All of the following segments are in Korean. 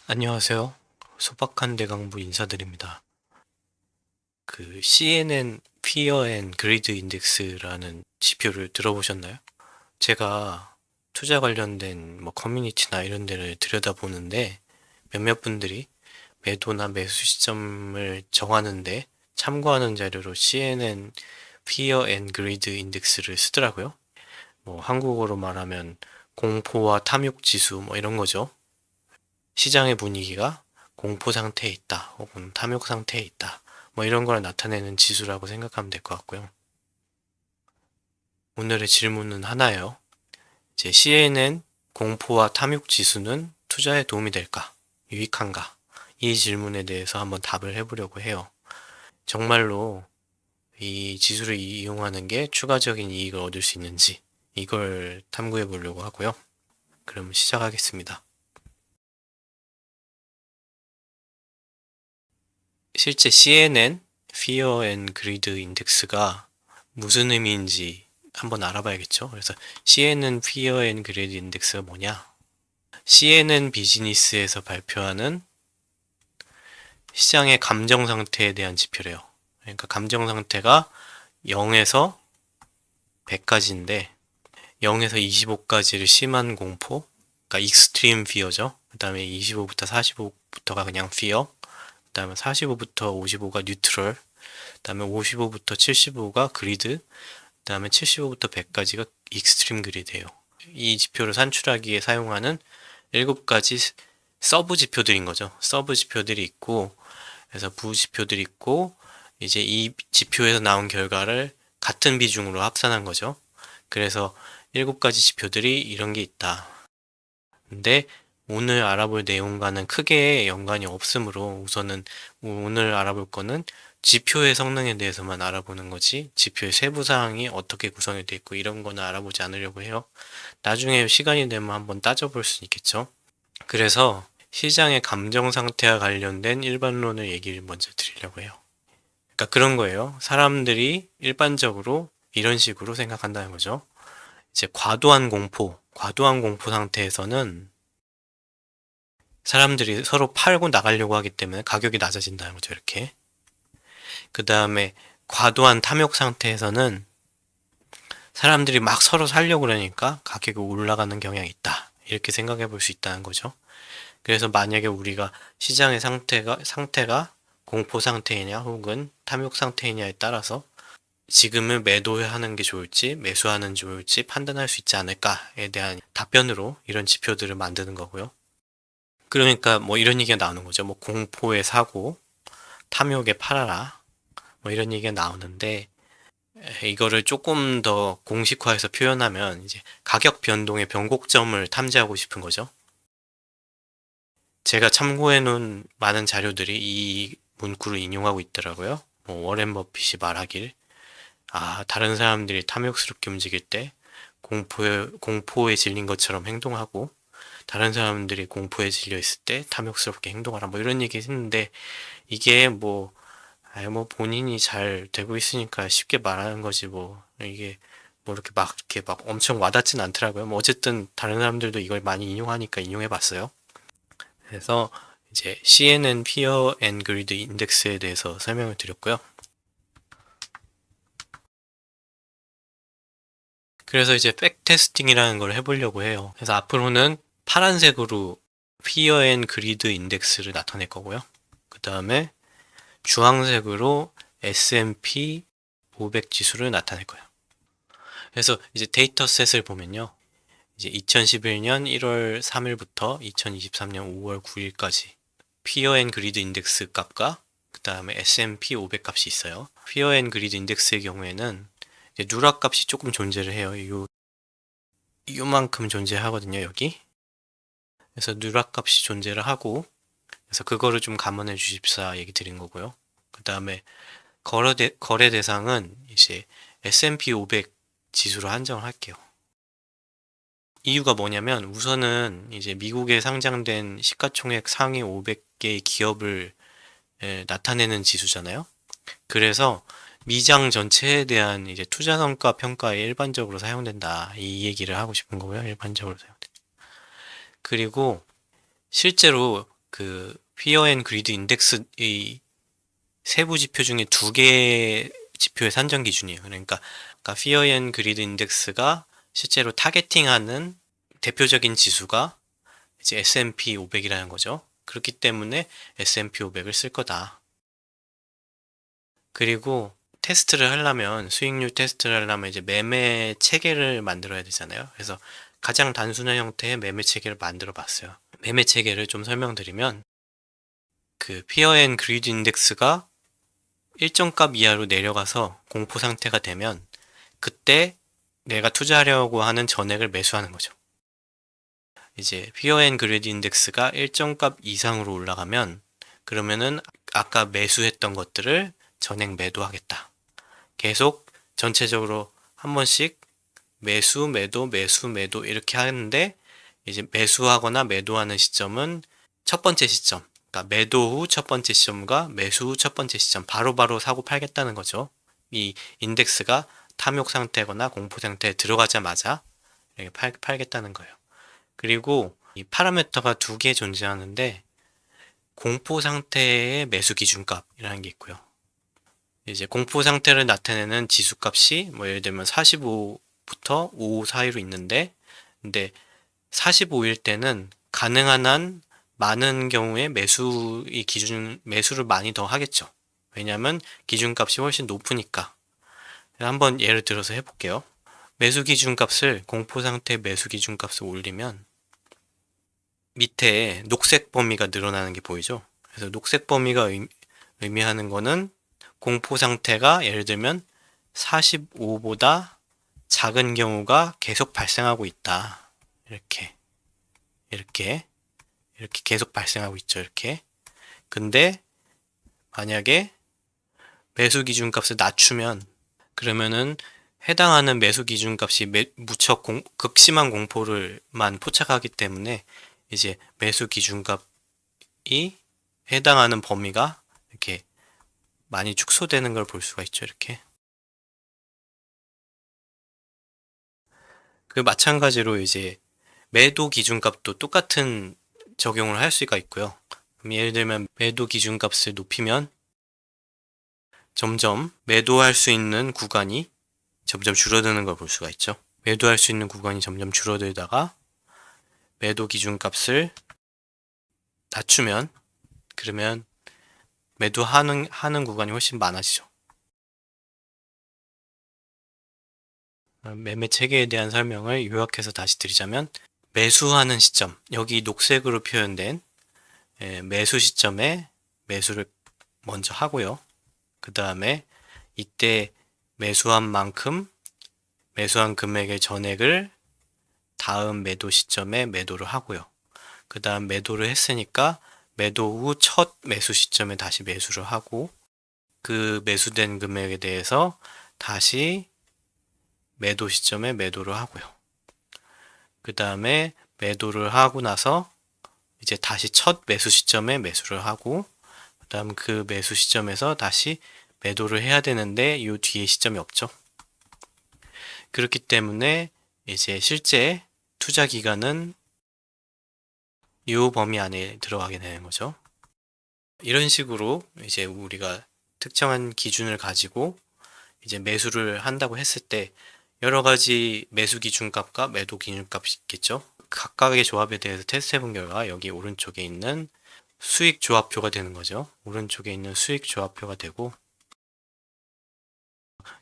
안녕하세요. 소박한 대강부 인사드립니다. CNN 피어 앤 그리드 인덱스라는 지표를 들어보셨나요? 제가 투자 관련된 커뮤니티나 이런 데를 들여다보는데 몇몇 분들이 매도나 매수 시점을 정하는데 참고하는 자료로 CNN 피어 앤 그리드 인덱스를 쓰더라고요. 한국어로 말하면 공포와 탐욕 지수 이런 거죠. 시장의 분위기가 공포 상태에 있다, 혹은 탐욕 상태에 있다, 이런 걸 나타내는 지수라고 생각하면 될 것 같고요. 오늘의 질문은 하나예요. 이제 CNN 공포와 탐욕 지수는 투자에 도움이 될까? 유익한가? 이 질문에 대해서 한번 답을 해보려고 해요. 정말로 이 지수를 이용하는 게 추가적인 이익을 얻을 수 있는지 이걸 탐구해 보려고 하고요. 그럼 시작하겠습니다. 실제 CNN Fear and Greed 인덱스가 무슨 의미인지 한번 알아봐야겠죠. 그래서 CNN Fear and Greed 인덱스가 뭐냐? CNN 비즈니스에서 발표하는 시장의 감정 상태에 대한 지표래요. 그러니까 감정 상태가 0에서 100까지인데 0에서 25까지를 심한 공포, 그러니까 익스트림 피어죠. 그 다음에 25부터 45부터가 그냥 피어, 그 다음에 45부터 55가 뉴트럴, 그 다음에 55부터 75가 그리드, 그 다음에 75부터 100까지가 익스트림 그리드예요. 이 지표를 산출하기에 사용하는 7가지 서브 지표들인 거죠. 서브 지표들이 있고, 그래서 부 지표들이 있고, 이제 이 지표에서 나온 결과를 같은 비중으로 합산한 거죠. 그래서 7가지 지표들이 이런 게 있다. 근데 오늘 알아볼 내용과는 크게 연관이 없으므로 우선은 오늘 알아볼 거는 지표의 성능에 대해서만 알아보는 거지, 지표의 세부 사항이 어떻게 구성이 되어 있고 이런 거는 알아보지 않으려고 해요. 나중에 시간이 되면 한번 따져볼 수 있겠죠. 그래서 시장의 감정 상태와 관련된 일반론을 얘기를 먼저 드리려고 해요. 그러니까 그런 거예요. 사람들이 일반적으로 이런 식으로 생각한다는 거죠. 이제 과도한 공포 상태에서는 사람들이 서로 팔고 나가려고 하기 때문에 가격이 낮아진다는 거죠, 이렇게. 그 다음에 과도한 탐욕 상태에서는 사람들이 막 서로 살려고 그러니까 가격이 올라가는 경향이 있다. 이렇게 생각해 볼 수 있다는 거죠. 그래서 만약에 우리가 시장의 상태가 공포 상태이냐 혹은 탐욕 상태이냐에 따라서 지금은 매도하는 게 좋을지 매수하는 게 좋을지 판단할 수 있지 않을까에 대한 답변으로 이런 지표들을 만드는 거고요. 그러니까 이런 얘기가 나오는 거죠. 공포에 사고 탐욕에 팔아라, 이런 얘기가 나오는데, 이거를 조금 더 공식화해서 표현하면 이제 가격 변동의 변곡점을 탐지하고 싶은 거죠. 제가 참고해 놓은 많은 자료들이 이 문구를 인용하고 있더라고요. 워렌 버핏이 말하길, 다른 사람들이 탐욕스럽게 움직일 때 공포에 질린 것처럼 행동하고, 다른 사람들이 공포에 질려 있을 때 탐욕스럽게 행동하라, 이런 얘기 했는데, 이게 본인이 잘 되고 있으니까 쉽게 말하는 거지, 이게 이렇게 막 엄청 와닿진 않더라고요. 어쨌든 다른 사람들도 이걸 많이 인용하니까 인용해 봤어요. 그래서 이제 CNN Fear and Greed 인덱스에 대해서 설명을 드렸고요. 그래서 이제 팩 테스팅이라는 걸 해보려고 해요. 그래서 앞으로는 파란색으로 Fear and Greed 인덱스를 나타낼 거고요. 그 다음에 주황색으로 S&P 500 지수를 나타낼 거예요. 그래서 이제 데이터셋을 보면요. 이제 2011년 1월 3일부터 2023년 5월 9일까지 피어 앤 그리드 인덱스 값과 그 다음에 S&P 500 값이 있어요. 피어 앤 그리드 인덱스의 경우에는 이제 누락 값이 조금 존재를 해요. 요만큼 존재하거든요, 여기. 그래서 누락 값이 존재를 하고, 그래서 그거를 좀 감안해 주십사 얘기 드린 거고요. 그 다음에 거래 대상은 이제 S&P 500 지수로 한정을 할게요. 이유가 뭐냐면 우선은 이제 미국에 상장된 시가총액 상위 500개의 기업을 나타내는 지수잖아요. 그래서 미장 전체에 대한 이제 투자 성과 평가에 일반적으로 사용된다. 이 얘기를 하고 싶은 거고요. 일반적으로 사용된다. 그리고 실제로 그 피어 앤 그리드 인덱스의 세부 지표 중에 두 개의 지표의 산정 기준이에요. 그러니까 피어 앤 그리드 인덱스가 실제로 타겟팅하는 대표적인 지수가 이제 S&P 500이라는 거죠. 그렇기 때문에 S&P 500을 쓸 거다. 그리고 테스트를 하려면, 수익률 테스트를 하려면 이제 매매 체계를 만들어야 되잖아요. 그래서 가장 단순한 형태의 매매 체계를 만들어 봤어요. 매매 체계를 좀 설명드리면, 그 피어 앤 그리드 인덱스가 일정 값 이하로 내려가서 공포 상태가 되면 그때 내가 투자하려고 하는 전액을 매수하는 거죠. 이제 피어 앤 그리드 인덱스가 일정 값 이상으로 올라가면 그러면은 아까 매수했던 것들을 전액 매도하겠다. 계속 전체적으로 한 번씩 매수, 매도, 매수, 매도 이렇게 하는데 이제 매수하거나 매도하는 시점은 첫 번째 시점, 그러니까 매도 후 첫 번째 시점과 매수 후 첫 번째 시점 바로바로 사고 팔겠다는 거죠. 이 인덱스가 탐욕 상태거나 공포 상태에 들어가자마자 이렇게 팔겠다는 거예요. 그리고 이 파라미터가 두 개 존재하는데 공포 상태의 매수 기준값이라는 게 있고요. 이제 공포 상태를 나타내는 지수값이 뭐 예를 들면 45부터 5 사이로 있는데 근데 45일 때는 가능한 한 많은 경우에 매수를 많이 더 하겠죠. 왜냐하면 기준값이 훨씬 높으니까. 한번 예를 들어서 해볼게요. 매수 기준값을 공포 상태 매수 기준값을 올리면 밑에 녹색 범위가 늘어나는 게 보이죠. 그래서 녹색 범위가 의미하는 거는 공포 상태가 예를 들면 45보다 작은 경우가 계속 발생하고 있다. 이렇게 계속 발생하고 있죠. 이렇게. 근데 만약에 매수 기준값을 낮추면 그러면은 해당하는 매수 기준값이 무척 극심한 공포를만 포착하기 때문에 이제 매수 기준값이 해당하는 범위가 이렇게 많이 축소되는 걸 볼 수가 있죠. 이렇게. 그 마찬가지로 이제 매도 기준값도 똑같은 적용을 할 수가 있고요. 예를 들면 매도 기준값을 높이면 점점 매도할 수 있는 구간이 점점 줄어드는 걸 볼 수가 있죠. 매도할 수 있는 구간이 점점 줄어들다가 매도 기준값을 낮추면 그러면 매도하는 구간이 훨씬 많아지죠. 매매 체계에 대한 설명을 요약해서 다시 드리자면 매수하는 시점, 여기 녹색으로 표현된 매수 시점에 매수를 먼저 하고요. 그 다음에 이때 매수한 만큼 매수한 금액의 전액을 다음 매도 시점에 매도를 하고요. 그 다음 매도를 했으니까 매도 후 첫 매수 시점에 다시 매수를 하고 그 매수된 금액에 대해서 다시 매도 시점에 매도를 하고요. 그 다음에 매도를 하고 나서 이제 다시 첫 매수 시점에 매수를 하고 그 다음 그 매수 시점에서 다시 매도를 해야 되는데 이 뒤에 시점이 없죠. 그렇기 때문에 이제 실제 투자 기간은 이 범위 안에 들어가게 되는 거죠. 이런 식으로 이제 우리가 특정한 기준을 가지고 이제 매수를 한다고 했을 때 여러 가지 매수 기준값과 매도 기준값이 있겠죠. 각각의 조합에 대해서 테스트 해본 결과 여기 오른쪽에 있는 수익 조합표가 되는 거죠. 오른쪽에 있는 수익 조합표가 되고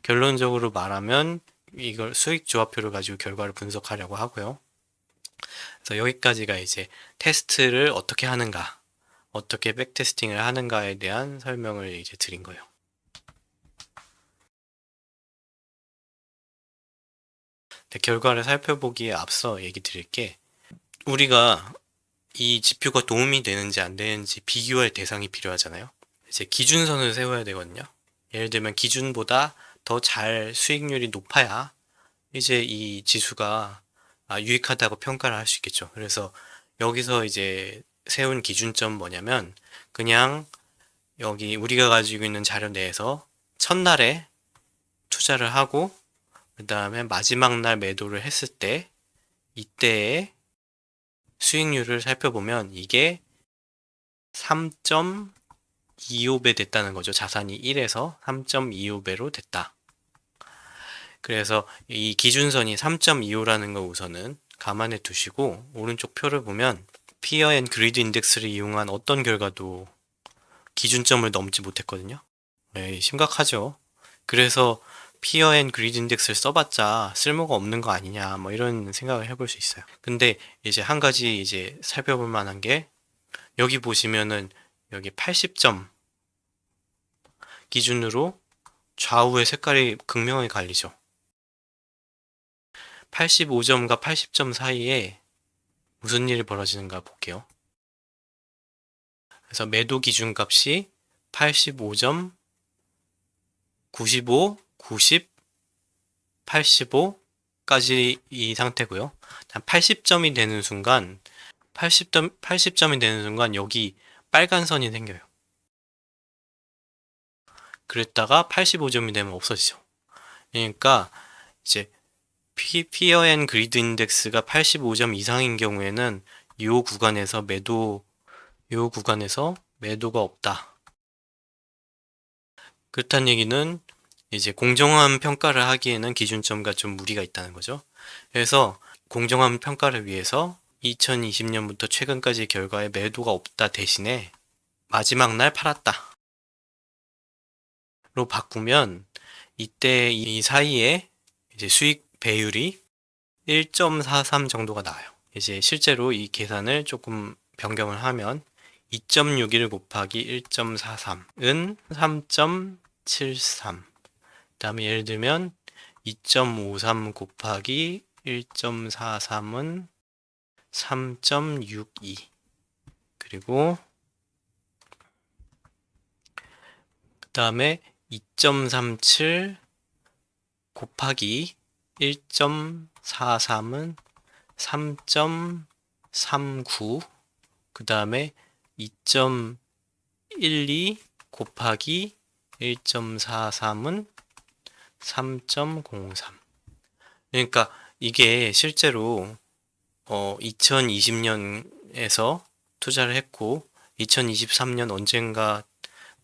결론적으로 말하면 이걸 수익 조합표를 가지고 결과를 분석하려고 하고요. 그래서 여기까지가 이제 테스트를 어떻게 하는가, 어떻게 백테스팅을 하는가에 대한 설명을 이제 드린 거예요. 결과를 살펴보기에 앞서 얘기 드릴 게 우리가 이 지표가 도움이 되는지 안 되는지 비교할 대상이 필요하잖아요. 이제 기준선을 세워야 되거든요. 예를 들면 기준보다 더 잘 수익률이 높아야 이제 이 지수가 유익하다고 평가를 할 수 있겠죠. 그래서 여기서 이제 세운 기준점 뭐냐면 그냥 여기 우리가 가지고 있는 자료 내에서 첫날에 투자를 하고 그 다음에 마지막 날 매도를 했을 때 이때의 수익률을 살펴보면 이게 3.25배 됐다는 거죠. 자산이 1에서 3.25배로 됐다. 그래서 이 기준선이 3.25라는 거 우선은 감안해 두시고, 오른쪽 표를 보면 피어 앤 그리드 인덱스를 이용한 어떤 결과도 기준점을 넘지 못했거든요. 네, 심각하죠. 그래서 피어 앤 그리드 인덱스를 써봤자 쓸모가 없는 거 아니냐, 뭐 이런 생각을 해볼 수 있어요. 근데 이제 한 가지 이제 살펴볼 만한 게, 여기 보시면은 여기 80점 기준으로 좌우의 색깔이 극명하게 갈리죠. 85점과 80점 사이에 무슨 일이 벌어지는가 볼게요. 그래서 매도 기준 값이 85점, 95, 90, 85까지 이 상태고요. 80점이 되는 순간, 80점이 되는 순간 여기 빨간 선이 생겨요. 그랬다가 85점이 되면 없어지죠. 그러니까 이제 피어 앤 그리드 인덱스가 85점 이상인 경우에는 이 구간에서 매도가 없다. 그렇다는 얘기는 이제 공정한 평가를 하기에는 기준점과 좀 무리가 있다는 거죠. 그래서 공정한 평가를 위해서 2020년부터 최근까지 결과에 매도가 없다 대신에 마지막 날 팔았다 로 바꾸면 이때 이 사이에 이제 수익 배율이 1.43 정도가 나와요. 이제 실제로 이 계산을 조금 변경을 하면 2.61 곱하기 1.43은 3.73. 그다음에 예를 들면 2.53 곱하기 1.43은 3.62. 그리고 그다음에 2.37 곱하기 1.43은 3.39. 그 다음에 2.12 곱하기 1.43은 3.03. 그러니까 이게 실제로 2020년에서 투자를 했고 2023년 언젠가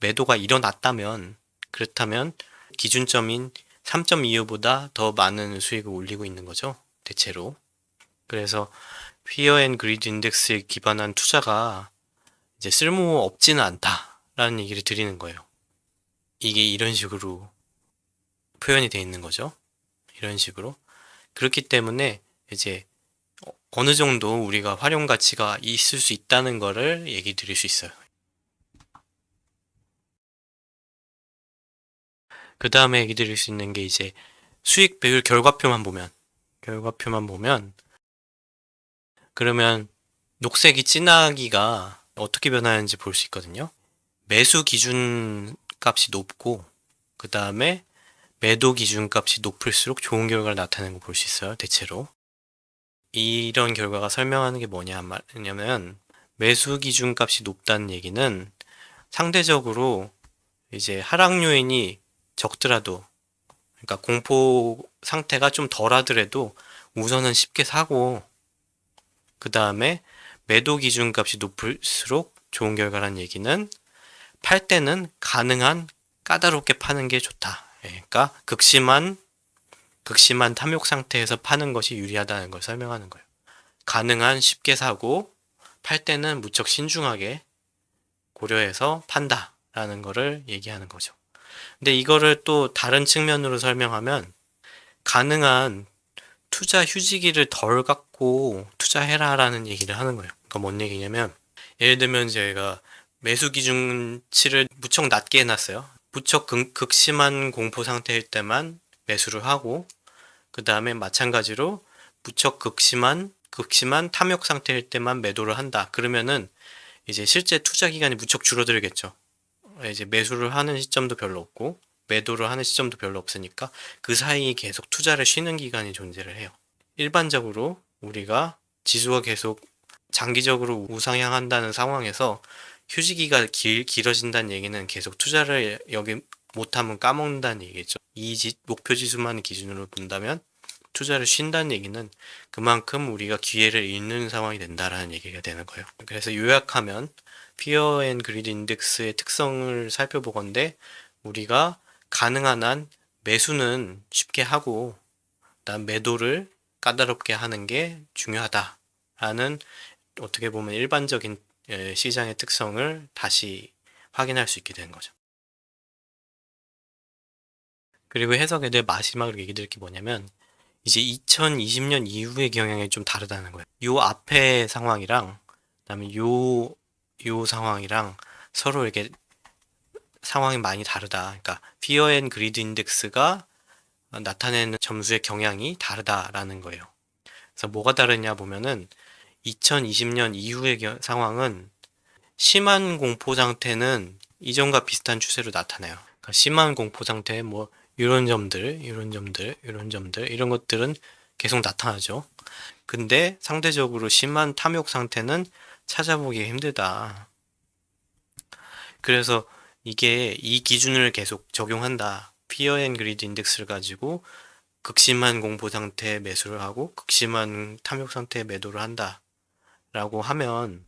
매도가 일어났다면, 그렇다면 기준점인 3.25보다 더 많은 수익을 올리고 있는 거죠, 대체로. 그래서 피어 앤 그리드 인덱스에 기반한 투자가 이제 쓸모 없지는 않다라는 얘기를 드리는 거예요. 이게 이런 식으로 표현이 되어 있는 거죠. 이런 식으로. 그렇기 때문에 이제 어느 정도 우리가 활용 가치가 있을 수 있다는 거를 얘기 드릴 수 있어요. 그 다음에 얘기 드릴 수 있는 게 이제 수익 배율 결과표만 보면 그러면 녹색이 진하기가 어떻게 변하는지 볼 수 있거든요. 매수 기준 값이 높고 그 다음에 매도 기준 값이 높을수록 좋은 결과를 나타내는 거 볼 수 있어요. 대체로 이런 결과가 설명하는 게 뭐냐면, 매수 기준 값이 높다는 얘기는 상대적으로 이제 하락 요인이 적더라도, 그러니까 공포 상태가 좀 덜하더라도 우선은 쉽게 사고, 그 다음에 매도 기준 값이 높을수록 좋은 결과라는 얘기는 팔 때는 가능한 까다롭게 파는 게 좋다. 그러니까 극심한 탐욕 상태에서 파는 것이 유리하다는 걸 설명하는 거예요. 가능한 쉽게 사고 팔 때는 무척 신중하게 고려해서 판다라는 거를 얘기하는 거죠. 근데 이거를 또 다른 측면으로 설명하면 가능한 투자 휴지기를 덜 갖고 투자해라라는 얘기를 하는 거예요. 그러니까 뭔 얘기냐면, 예를 들면 제가 매수 기준치를 무척 낮게 해놨어요. 무척 극심한 공포 상태일 때만 매수를 하고, 그 다음에 마찬가지로 무척 극심한 탐욕 상태일 때만 매도를 한다. 그러면은 이제 실제 투자 기간이 무척 줄어들겠죠. 이제 매수를 하는 시점도 별로 없고 매도를 하는 시점도 별로 없으니까 그 사이에 계속 투자를 쉬는 기간이 존재를 해요. 일반적으로 우리가 지수가 계속 장기적으로 우상향한다는 상황에서 휴지기가 길어진다는 얘기는 계속 투자를 여기 못하면 까먹는다는 얘기겠죠. 이 목표 지수만 기준으로 본다면 투자를 쉰다는 얘기는 그만큼 우리가 기회를 잃는 상황이 된다라는 얘기가 되는 거예요. 그래서 요약하면 피어 앤 그리드 인덱스의 특성을 살펴보건대 우리가 가능한 한 매수는 쉽게 하고 그다음 매도를 까다롭게 하는 게 중요하다라는 어떻게 보면 일반적인 시장의 특성을 다시 확인할 수 있게 되는 거죠. 그리고 해석에 대해 마지막으로 얘기 드릴 게 뭐냐면 이제 2020년 이후의 경향이 좀 다르다는 거예요. 요 앞의 상황이랑 그다음에 요 상황이랑 서로 이렇게 상황이 많이 다르다. 그러니까 피어 앤 그리드 인덱스가 나타내는 점수의 경향이 다르다라는 거예요. 그래서 뭐가 다르냐 보면은 2020년 이후의 상황은 심한 공포 상태는 이전과 비슷한 추세로 나타나요. 그러니까 심한 공포 상태 뭐 이런 점들, 이런 점들, 이런 점들 이런 것들은 계속 나타나죠. 근데 상대적으로 심한 탐욕 상태는 찾아보기 힘들다. 그래서 이게 이 기준을 계속 적용한다. 피어 앤 그리드 인덱스를 가지고 극심한 공포 상태에 매수를 하고 극심한 탐욕 상태에 매도를 한다. 라고 하면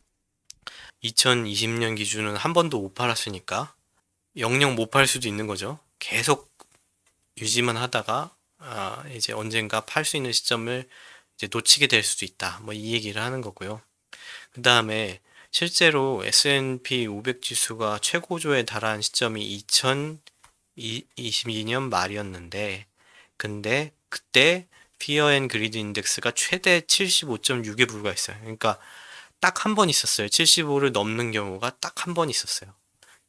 2020년 기준은 한 번도 못 팔았으니까 영영 못 팔 수도 있는 거죠. 계속 유지만 하다가 이제 언젠가 팔 수 있는 시점을 이제 놓치게 될 수도 있다. 뭐 이 얘기를 하는 거고요. 그 다음에 실제로 S&P 500 지수가 최고조에 달한 시점이 2022년 말이었는데 근데 그때 피어 앤 그리드 인덱스가 최대 75.6에 불과했어요. 그러니까 딱 한 번 있었어요. 75를 넘는 경우가 딱 한 번 있었어요.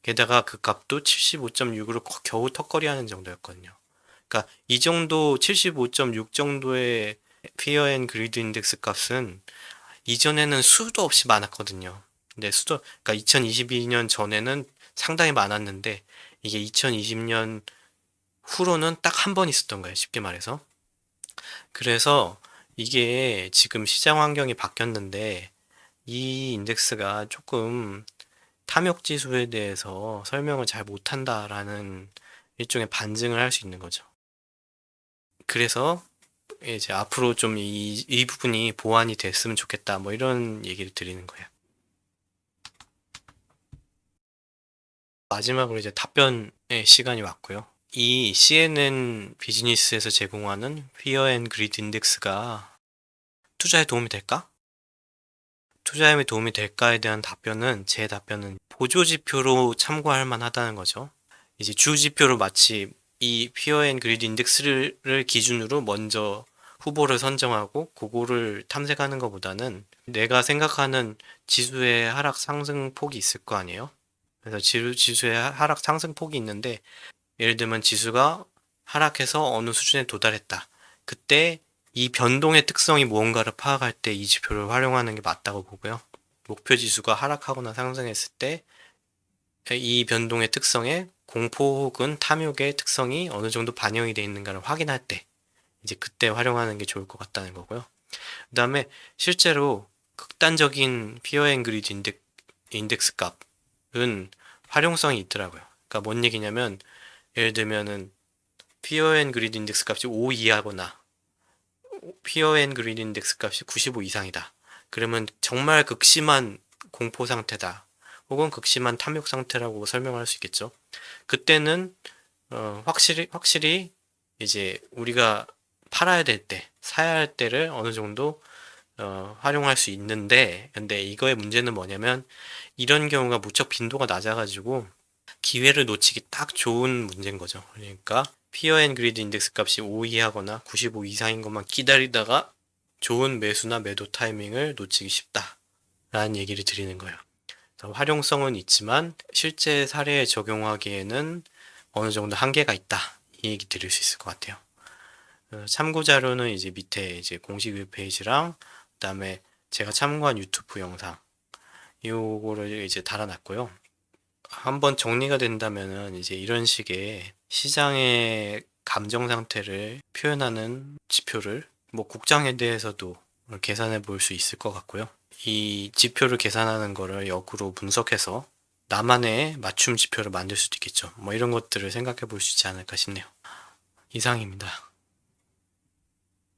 게다가 그 값도 75.6으로 겨우 턱걸이하는 정도였거든요. 그러니까 이 정도 75.6 정도의 피어 앤 그리드 인덱스 값은 이전에는 수도 없이 많았거든요. 근데 그러니까 2022년 전에는 상당히 많았는데 이게 2020년 후로는 딱 한 번 있었던 거예요. 쉽게 말해서. 그래서 이게 지금 시장 환경이 바뀌었는데 이 인덱스가 조금 탐욕 지수에 대해서 설명을 잘 못한다라는 일종의 반증을 할 수 있는 거죠. 그래서 이제 앞으로 좀 이 부분이 보완이 됐으면 좋겠다. 뭐 이런 얘기를 드리는 거예요. 마지막으로 이제 답변의 시간이 왔고요. 이 CNN 비즈니스에서 제공하는 피어 앤 그리드 인덱스가 투자에 도움이 될까? 투자에 도움이 될까에 대한 답변은 제 답변은 보조 지표로 참고할 만하다는 거죠. 이제 주 지표로 마치 이 피어 앤 그리드 인덱스를 기준으로 먼저 후보를 선정하고 그거를 탐색하는 것보다는 내가 생각하는 지수의 하락 상승 폭이 있을 거 아니에요? 그래서 지수의 하락 상승 폭이 있는데 예를 들면 지수가 하락해서 어느 수준에 도달했다. 그때 이 변동의 특성이 무언가를 파악할 때 이 지표를 활용하는 게 맞다고 보고요. 목표 지수가 하락하거나 상승했을 때 이 변동의 특성에 공포 혹은 탐욕의 특성이 어느 정도 반영이 되어 있는가를 확인할 때 이제 그때 활용하는 게 좋을 것 같다는 거고요. 그 다음에 실제로 극단적인 피어 앤 그리드 인덱스 값은 활용성이 있더라고요. 그러니까 뭔 얘기냐면 예를 들면은 피어 앤 그리드 인덱스 값이 5 이하거나 피어 앤 그리드 인덱스 값이 95 이상이다. 그러면 정말 극심한 공포 상태다. 혹은 극심한 탐욕 상태라고 설명할 수 있겠죠. 그때는 확실히 이제 우리가 팔아야 될 때, 사야 할 때를 어느 정도 활용할 수 있는데, 근데 이거의 문제는 뭐냐면 이런 경우가 무척 빈도가 낮아가지고 기회를 놓치기 딱 좋은 문제인 거죠. 그러니까 피어 앤 그리드 인덱스 값이 5 이하거나 95 이상인 것만 기다리다가 좋은 매수나 매도 타이밍을 놓치기 쉽다 라는 얘기를 드리는 거예요. 활용성은 있지만 실제 사례에 적용하기에는 어느 정도 한계가 있다 이 얘기 드릴 수 있을 것 같아요. 참고 자료는 이제 밑에 이제 공식 웹페이지랑 그다음에 제가 참고한 유튜브 영상 요거를 이제 달아놨고요. 한번 정리가 된다면은 이제 이런 식의 시장의 감정 상태를 표현하는 지표를 뭐 국장에 대해서도 계산해 볼 수 있을 것 같고요. 이 지표를 계산하는 거를 역으로 분석해서 나만의 맞춤 지표를 만들 수도 있겠죠. 뭐 이런 것들을 생각해 볼 수 있지 않을까 싶네요. 이상입니다.